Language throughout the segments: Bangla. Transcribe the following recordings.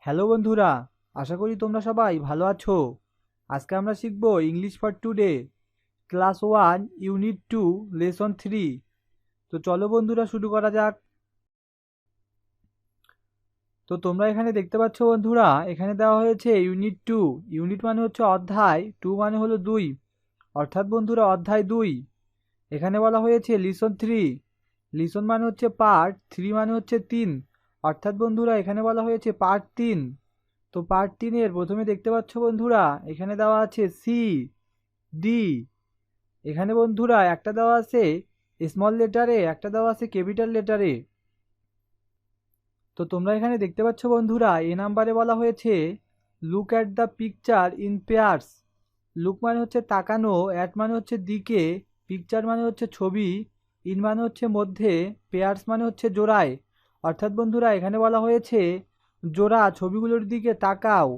হ্যালো বন্ধুরা, আশা করি তোমরা সবাই ভালো আছো। আজকে আমরা শিখব English for today, class 1 unit 2 lesson 3। তো চলো বন্ধুরা শুরু করা যাক। তো তোমরা এখানে দেখতে পাচ্ছ বন্ধুরা, এখানে দেওয়া হয়েছে ইউনিট 2। ইউনিট মানে হচ্ছে অধ্যায়, 2 মানে হলো 2, অর্থাৎ বন্ধুরা অধ্যায় 2। এখানে বলা হয়েছে লিসন 3। লিসন মানে হচ্ছে পার্ট, 3 মানে হচ্ছে 3, অর্থাৎ বন্ধুরা এখানে বলা হয়েছে পার্ট 3। তো পার্ট 3-এর প্রথমে দেখতে পাচ্ছ বন্ধুরা, এখানে দেওয়া আছে cD। এখানে বন্ধুরা একটা দেওয়া আছে স্মল লেটারে, একটা দেওয়া আছে ক্যাপিটাল লেটারে। তো তোমরা এখানে দেখতে পাচ্ছ বন্ধুরা, এ নাম্বারে বলা হয়েছে look at the picture in pairs. Look মানে হচ্ছে তাকানো, অ্যাট মানে হচ্ছে দিকে, পিকচার মানে হচ্ছে ছবি, ইন মানে হচ্ছে মধ্যে, পেয়ার্স মানে হচ্ছে জোড়ায়। অর্থাৎ বন্ধুরা এখানে বলা হয়েছে জোড়া ছবিগুলোর দিকে তাকাও।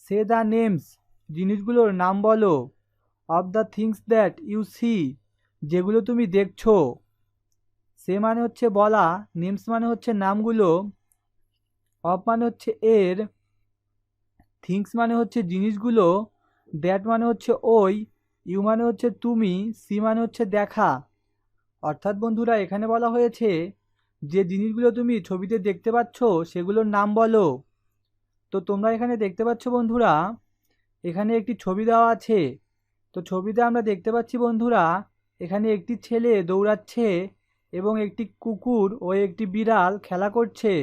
সে দ্য নেমস, জিনিসগুলোর নাম বলো। Of the things that you see, যেগুলো তুমি দেখছো। সে মানে হচ্ছে বলা, নেমস মানে হচ্ছে নামগুলো, অফ মানে হচ্ছে এর, থিংস মানে হচ্ছে জিনিসগুলো, দ্যাট মানে হচ্ছে ওই, ইউ মানে হচ্ছে তুমি, সি মানে হচ্ছে দেখা। অর্থাৎ বন্ধুরা এখানে বলা হয়েছে যে জিনিসগুলো তুমি ছবিতে দেখতে পাচ্ছ সেগুলোর নাম বলো। তো তোমরা এখানে দেখতে পাচ্ছ বন্ধুরা, এখানে একটি ছবি দেওয়া আছে। তো ছবিতে আমরা দেখতে পাচ্ছি বন্ধুরা, এখানে একটি ছেলে দৌড়াচ্ছে এবং একটি কুকুর ও একটি বিড়াল খেলা করছে।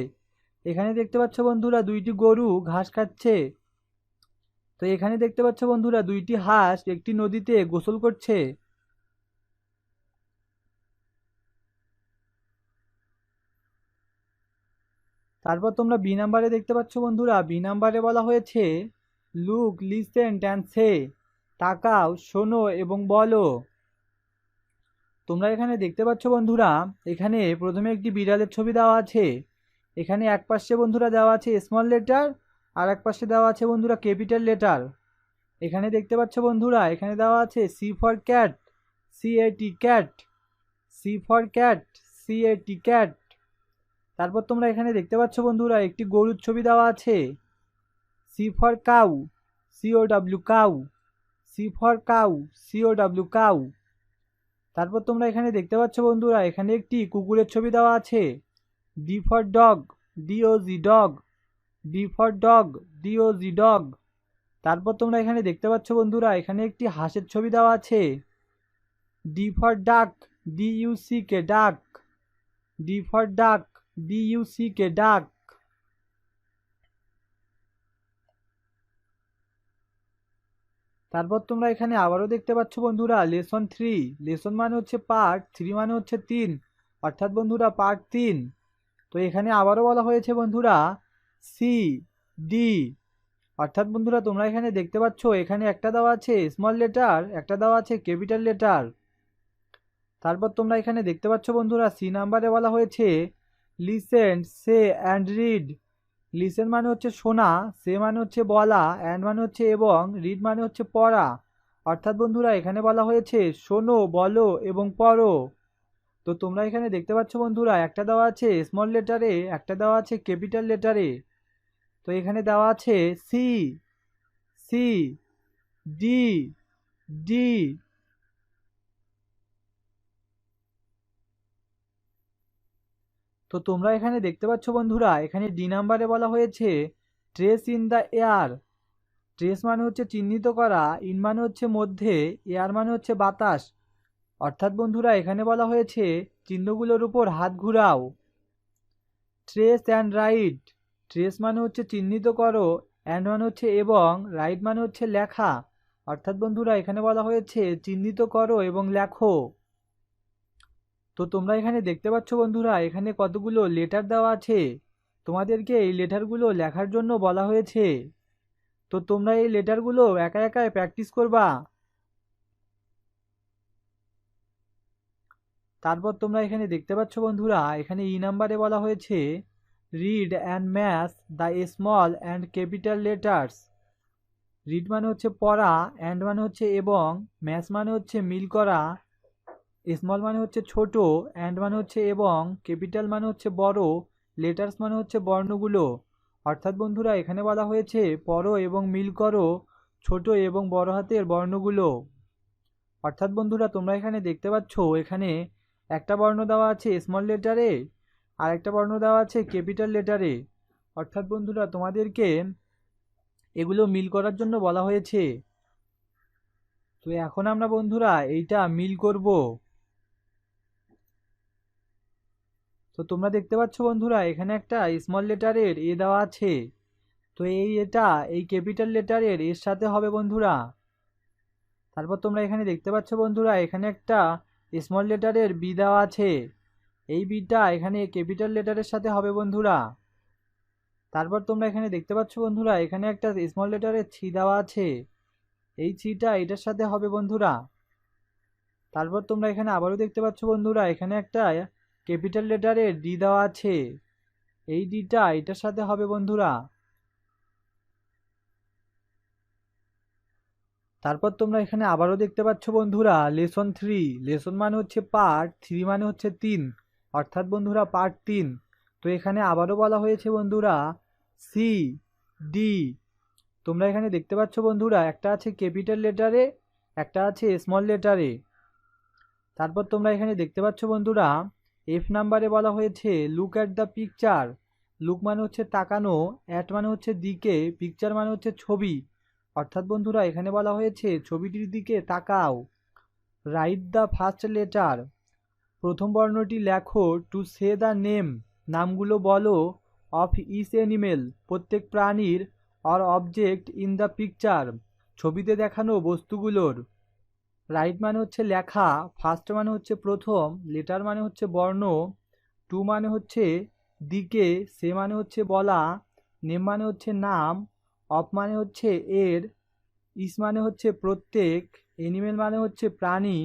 এখানে দেখতে পাচ্ছ বন্ধুরা দুইটি গরু ঘাস খাচ্ছে। তো এখানে দেখতে পাচ্ছ বন্ধুরা দুইটি হাঁস একটি নদীতে গোসল করছে। তারপর তোমরা বি নাম্বারে দেখতে পাচ্ছ বন্ধুরা, বি নাম্বারে বলা হয়েছে লুক, লিসেন অ্যান্ড সে, তাকাও, শোনো এবং বলো। তোমরা এখানে দেখতে পাচ্ছ বন্ধুরা, এখানে প্রথমে একটি বিড়ালের ছবি দেওয়া আছে। এখানে এক পাশে বন্ধুরা দেওয়া আছে স্মল লেটার, আর এক পাশে দেওয়া আছে বন্ধুরা ক্যাপিটাল লেটার। এখানে দেখতে পাচ্ছ বন্ধুরা, এখানে দেওয়া আছে C for cat, CAT cat, C for cat, CAT cat. তারপর তোমরা এখানে দেখতে পাচ্ছ বন্ধুরা একটি গরুর ছবি দেওয়া আছে। C for cow, COW cow, C for cow, COW cow. তারপর তোমরা এখানে দেখতে পাচ্ছ বন্ধুরা, এখানে একটি কুকুরের ছবি দেওয়া আছে। D for dog, DOG dog, D for dog, DOG dog. তারপর তোমরা এখানে দেখতে পাচ্ছ বন্ধুরা, এখানে একটি হাঁসের ছবি দেওয়া আছে। ডি ফর ডাক, DUCK ডাক, ডি ফর ডাক, DUCK ডাক। তারপর তোমরা এখানে আবারও দেখতে পাচ্ছ বন্ধুরা লেসন 3। লেসন মানে হচ্ছে পার্ট, 3 মানে হচ্ছে 3, অর্থাৎ বন্ধুরা পার্ট 3। তো এখানে আবারও বলা হয়েছে বন্ধুরা CD। অর্থাৎ বন্ধুরা তোমরা এখানে দেখতে পাচ্ছ এখানে একটা দেওয়া আছে স্মল লেটার, একটা দেওয়া আছে ক্যাপিটাল লেটার। তারপর তোমরা এখানে দেখতে পাচ্ছ বন্ধুরা সি নাম্বারে বলা হয়েছে listen, say and read. Listen মানে হচ্ছে শোনা, সে মানে হচ্ছে বলা, অ্যান্ড মানে হচ্ছে এবং, রিড মানে হচ্ছে পড়া। অর্থাৎ বন্ধুরা এখানে বলা হয়েছে শোনো, বলো এবং পড়ো। তো তোমরা এখানে দেখতে পাচ্ছ বন্ধুরা একটা দেওয়া আছে স্মল লেটারে, একটা দেওয়া আছে ক্যাপিটাল লেটারে। তো এখানে দেওয়া আছে CCDD। তো তোমরা এখানে দেখতে পাচ্ছ বন্ধুরা, এখানে ডি নাম্বারে বলা হয়েছে trace in the air. Trace মানে হচ্ছে চিহ্নিত করা, ইন মানে হচ্ছে মধ্যে, এয়ার মানে হচ্ছে বাতাস। অর্থাৎ বন্ধুরা এখানে বলা হয়েছে চিহ্নগুলোর উপর হাত ঘুরাও। ট্রেস অ্যান্ড রাইট, ট্রেস মানে হচ্ছে চিহ্নিত করো, অ্যান্ড মানে হচ্ছে এবং, রাইট মানে হচ্ছে লেখা। অর্থাৎ বন্ধুরা এখানে বলা হয়েছে চিহ্নিত করো এবং লেখো। তো তোমরা এখানে দেখতে পাচ্ছ বন্ধুরা, এখানে কতগুলো লেটার দেওয়া আছে। তোমাদেরকে এই লেটারগুলো লেখার জন্য বলা হয়েছে। তো তোমরা এই লেটারগুলো একা একাই প্র্যাকটিস করবা। তারপর তোমরা এখানে দেখতে পাচ্ছ বন্ধুরা, এখানে ই নাম্বারে বলা হয়েছে read and match the small and capital letters. Read মানে হচ্ছে পড়া, অ্যান্ড মানে হচ্ছে এবং, ম্যাচ মানে হচ্ছে মিল করা, স্মল মানে হচ্ছে ছোট, অ্যান্ড মানে হচ্ছে এবং, ক্যাপিটাল মানে হচ্ছে বড়, লেটার্স মানে হচ্ছে বর্ণগুলো। অর্থাৎ বন্ধুরা এখানে বলা হয়েছে পড়ো এবং মিল করো ছোট এবং বড় হাতের বর্ণগুলো। অর্থাৎ বন্ধুরা তোমরা এখানে দেখতে পাচ্ছ এখানে একটা বর্ণ দেওয়া আছে স্মল লেটারে আর একটা বর্ণ দেওয়া আছে ক্যাপিটাল লেটারে। অর্থাৎ বন্ধুরা তোমাদেরকে এগুলো মিল করার জন্য বলা হয়েছে। তো এখন আমরা বন্ধুরা এইটা মিল করব। তো তোমরা দেখতে পাচ্ছ বন্ধুরা এখানে একটা স্মল লেটারের এ দেওয়া আছে। তো এটা এই ক্যাপিটাল লেটারের এর সাথে হবে বন্ধুরা। তারপর তোমরা এখানে দেখতে পাচ্ছ বন্ধুরা এখানে একটা স্মল লেটারের বি দেওয়া আছে। এই বিটা এখানে ক্যাপিটাল লেটারের সাথে হবে বন্ধুরা। তারপর তোমরা এখানে দেখতে পাচ্ছ বন্ধুরা এখানে একটা স্মল লেটারের ছি দেওয়া আছে। এই ছিটা এটার সাথে হবে বন্ধুরা। তারপর তোমরা এখানে আবারও দেখতে পাচ্ছ বন্ধুরা এখানে একটা ক্যাপিটাল লেটারের ডি দেওয়া আছে। এই ডিটা এটার সাথে হবে বন্ধুরা। তারপর তোমরা এখানে আবারও দেখতে পাচ্ছ বন্ধুরা লেসন 3। লেসন মানে হচ্ছে পার্ট, 3 মানে হচ্ছে 3, অর্থাৎ বন্ধুরা পার্ট 3। তো এখানে আবারও বলা হয়েছে বন্ধুরা সি ডি। তোমরা এখানে দেখতে পাচ্ছ বন্ধুরা একটা আছে ক্যাপিটাল লেটারে, একটা আছে স্মল লেটারে। তারপর তোমরা এখানে দেখতে পাচ্ছ বন্ধুরা এফ নাম্বারে বলা হয়েছে look at the picture. Look মানে হচ্ছে তাকানো, অ্যাট মানে হচ্ছে দিকে, পিকচার মানে হচ্ছে ছবি। অর্থাৎ বন্ধুরা এখানে বলা হয়েছে ছবিটির দিকে তাকাও। রাইট দ্য ফার্স্ট লেটার, প্রথম বর্ণটি লেখো। টু সে দ্য নেম, নামগুলো বলো। অফ ইচ অ্যানিমেল, প্রত্যেক প্রাণীর। Or object in the picture, ছবিতে দেখানো বস্তুগুলোর। রাইট মানে হচ্ছে লেখা, ফার্স্ট মানে হচ্ছে প্রথম, লেটার মানে হচ্ছে বর্ণ, টু মানে হচ্ছে দিকে, সে মানে হচ্ছে বলা, নেম মানে হচ্ছে নাম, অফ মানে হচ্ছে এর, ইস মানে হচ্ছে প্রত্যেক, এনিমেল মানে হচ্ছে প্রাণী,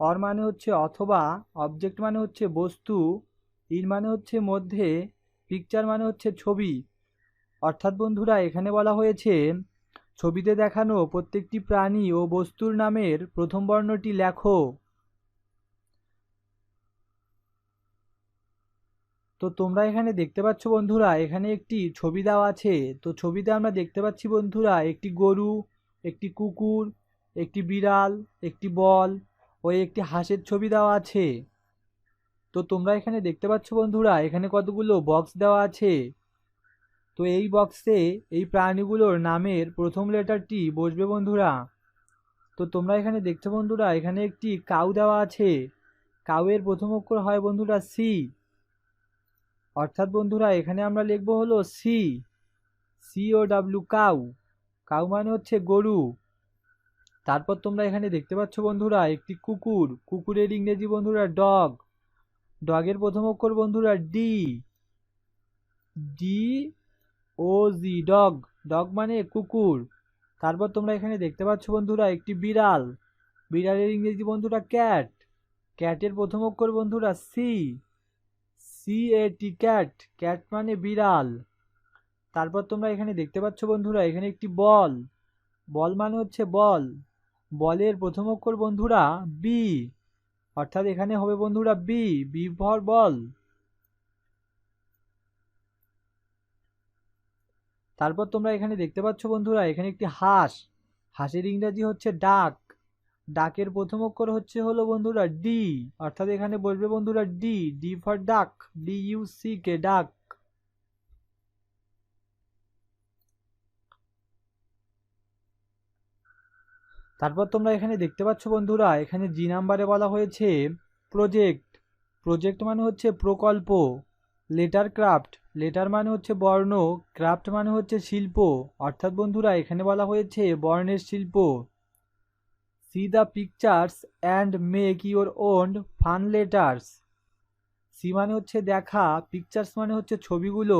অর মানে হচ্ছে অথবা, অবজেক্ট মানে হচ্ছে বস্তু, ইন মানে হচ্ছে মধ্যে, পিকচার মানে হচ্ছে ছবি। অর্থাৎ বন্ধুরা এখানে বলা হয়েছে ছবিতে দেখানো প্রত্যেকটি প্রাণী ও বস্তুর নামের প্রথম বর্ণটি লেখো। তো তোমরা এখানে দেখতে পাচ্ছ বন্ধুরা এখানে একটি ছবি দেওয়া আছে। তো ছবিতে আমরা দেখতে পাচ্ছি বন্ধুরা একটি গরু, একটি কুকুর, একটি বিড়াল, একটি বল ও একটি হাঁসের ছবি দেওয়া আছে। তো তোমরা এখানে দেখতে পাচ্ছ বন্ধুরা এখানে কতগুলো বক্স দেওয়া আছে। তো এই বক্সে এই প্রাণীগুলোর নামের প্রথম লেটারটি বসবে বন্ধুরা। তো তোমরা এখানে দেখছো বন্ধুরা এখানে একটি কাউ দেওয়া আছে। কাউয়ের প্রথম অক্ষর হয় বন্ধুরা সি। অর্থাৎ বন্ধুরা এখানে আমরা লিখবো হলো C, C O W, cow. Cow মানে হচ্ছে গরু। তারপর তোমরা এখানে দেখতে পাচ্ছ বন্ধুরা একটি কুকুর। কুকুরের ইংরেজি বন্ধুরা ডগ। ডগের প্রথম অক্ষর বন্ধুরা ডি, ডি ও জি, ডগ। ডগ মানে কুকুর। তারপর তোমরা এখানে দেখতে পাচ্ছ বন্ধুরা একটি বিড়াল। বিড়ালের ইংরেজি বন্ধুরা ক্যাট। ক্যাটের প্রথম অক্ষর বন্ধুরা সি, সি এ টি, ক্যাট। ক্যাট মানে বিড়াল। তারপর তোমরা এখানে দেখতে পাচ্ছ বন্ধুরা এখানে একটি বল। বল মানে হচ্ছে বল। বলের প্রথম অক্ষর বন্ধুরা বি, অর্থাৎ এখানে হবে বন্ধুরা বি, বি ফর বল। তারপর তোমরা এখানে দেখতে পাচ্ছ বন্ধুরা এখানে একটি হাঁস। হাঁসের ইংরেজি হচ্ছে ডাক। ডাকের প্রথম অক্ষর হলো বন্ধুরা ডি, অর্থাৎ এখানে বসবে বন্ধুরা ডি, ডি ফর ডাক, ডি ইউ সি কে, ডাক। তারপর তোমরা এখানে দেখতে পাচ্ছ বন্ধুরা এখানে জি নাম্বারে বলা হয়েছে প্রজেক্ট। প্রজেক্ট মানে হচ্ছে প্রকল্প। লেটার ক্রাফট, লেটার মানে হচ্ছে বর্ণ, ক্রাফট মানে হচ্ছে শিল্প। অর্থাৎ বন্ধুরা এখানে বলা হয়েছে বর্ণের শিল্প। See the pictures and make your own fun letters. See মানে হচ্ছে দেখা, পিকচার্স মানে হচ্ছে ছবিগুলো,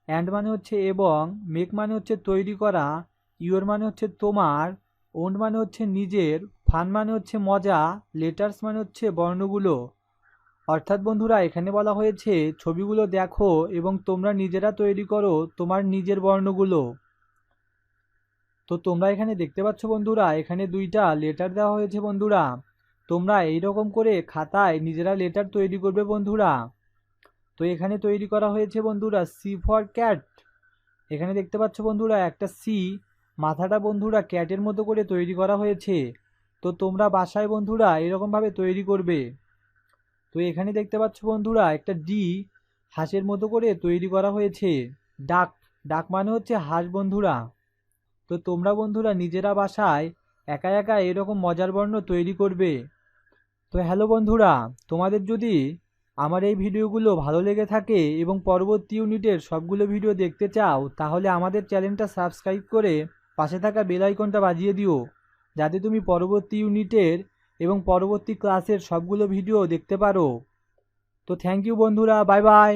অ্যান্ড মানে হচ্ছে এবং, মেক মানে হচ্ছে তৈরি করা, ইউর মানে হচ্ছে তোমার, ওন মানে হচ্ছে নিজের, ফান মানে হচ্ছে মজা, লেটার্স মানে হচ্ছে বর্ণগুলো। অর্থাৎ বন্ধুরা এখানে বলা হয়েছে ছবিগুলো দেখো এবং তোমরা নিজেরা তৈরি করো তোমার নিজের বর্ণগুলো। তো তোমরা এখানে দেখতে পাচ্ছ বন্ধুরা এখানে দুইটা লেটার দেওয়া হয়েছে বন্ধুরা। তোমরা এইরকম করে খাতায় নিজেরা লেটার তৈরি করবে বন্ধুরা। তো এখানে তৈরি করা হয়েছে বন্ধুরা সি ফর ক্যাট। এখানে দেখতে পাচ্ছ বন্ধুরা একটা সি, মাথাটা বন্ধুরা ক্যাটের মতো করে তৈরি করা হয়েছে। তো তোমরা বাসায় বন্ধুরা এরকমভাবে তৈরি করবে। তো এখানে দেখতে পাচ্ছ বন্ধুরা একটা ডি, হাঁসের মতো করে তৈরি করা হয়েছে। ডাক, ডাক মানে হচ্ছে হাঁস বন্ধুরা। তো তোমরা বন্ধুরা নিজেরা বাসায় একা একা এরকম মজার বর্ণ তৈরি করবে। তো হ্যালো বন্ধুরা, তোমাদের যদি আমার এই ভিডিওগুলো ভালো লেগে থাকে এবং পরবর্তী ইউনিটের সবগুলো ভিডিও দেখতে চাও, তাহলে আমাদের চ্যানেলটা সাবস্ক্রাইব করে পাশে থাকা বেল আইকনটা বাজিয়ে দিও, যাতে তুমি পরবর্তী ইউনিটের এবং পরবর্তী ক্লাসের সবগুলো ভিডিও দেখতে পারো। তো থ্যাংক ইউ বন্ধুরা, বাই বাই।